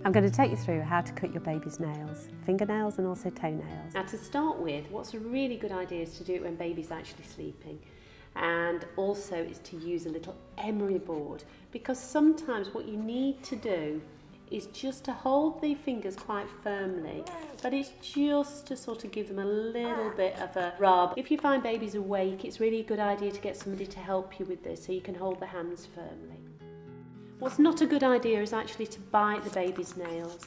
I'm going to take you through how to cut your baby's nails, fingernails and also toenails. Now to start with, what's a really good idea is to do it when baby's actually sleeping, and also is to use a little emery board, because sometimes what you need to do is just to hold the fingers quite firmly, but it's just to sort of give them a little bit of a rub. If you find baby's awake, it's really a good idea to get somebody to help you with this so you can hold the hands firmly. What's not a good idea is actually to bite the baby's nails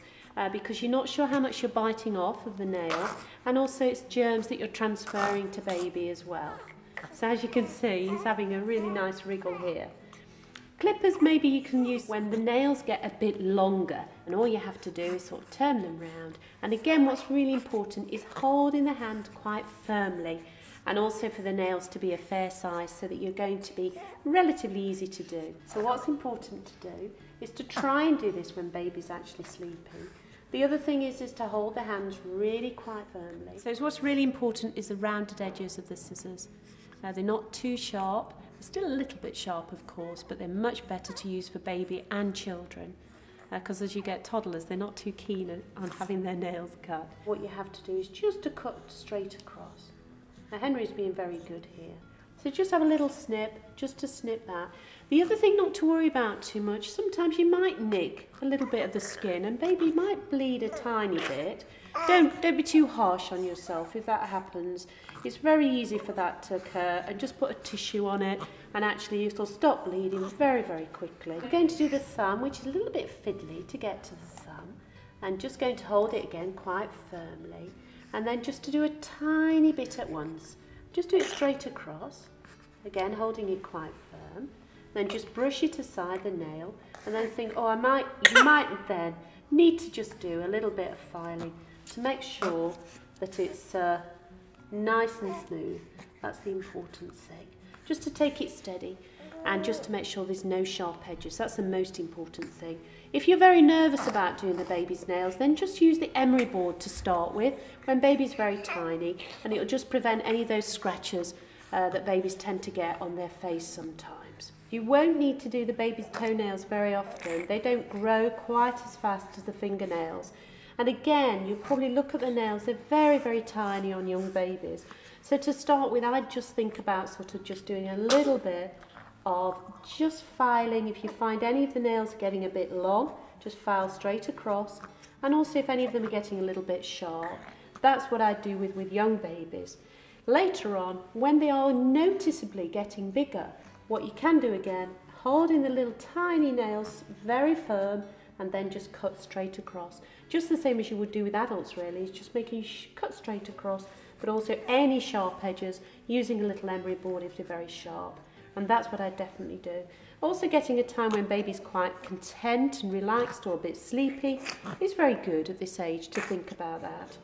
because you're not sure how much you're biting off of the nail, and also it's germs that you're transferring to baby as well. So as you can see, he's having a really nice wriggle here. Clippers maybe you can use when the nails get a bit longer, and all you have to do is sort of turn them round. And again, what's really important is holding the hand quite firmly, and also for the nails to be a fair size so that you're going to be relatively easy to do. So what's important to do is to try and do this when baby's actually sleeping. The other thing is to hold the hands really quite firmly. So what's really important is the rounded edges of the scissors. They're not too sharp. They're still a little bit sharp, of course, but they're much better to use for baby and children, because as you get toddlers, they're not too keen on having their nails cut. What you have to do is just to cut straight across. Now Henry's being very good here. So just have a little snip, just to snip that. The other thing not to worry about too much, sometimes you might nick a little bit of the skin and baby might bleed a tiny bit. Don't be too harsh on yourself if that happens. It's very easy for that to occur, and just put a tissue on it and actually it'll stop bleeding very, very quickly. We're going to do the thumb, which is a little bit fiddly to get to the thumb, and just going to hold it again quite firmly, and then just to do a tiny bit at once. Just do it straight across, again holding it quite firm, then just brush it aside the nail, and then think, oh, you might then need to just do a little bit of filing to make sure that it's nice and smooth. That's the important thing. Just to take it steady and just to make sure there's no sharp edges. That's the most important thing. If you're very nervous about doing the baby's nails, then just use the emery board to start with when baby's very tiny, and it'll just prevent any of those scratches that babies tend to get on their face sometimes. You won't need to do the baby's toenails very often. They don't grow quite as fast as the fingernails. And again, you'll probably look at the nails, they're very, very tiny on young babies. So to start with, I'd just think about sort of just doing a little bit of just filing. If you find any of the nails are getting a bit long, just file straight across. And also if any of them are getting a little bit sharp, that's what I do with young babies. Later on, when they are noticeably getting bigger, what you can do again, holding the little tiny nails very firm, and then just cut straight across. Just the same as you would do with adults really, it's just making cut straight across, but also any sharp edges, using a little emery board if they're very sharp. And that's what I definitely do. Also getting a time when baby's quite content and relaxed or a bit sleepy is very good at this age to think about that.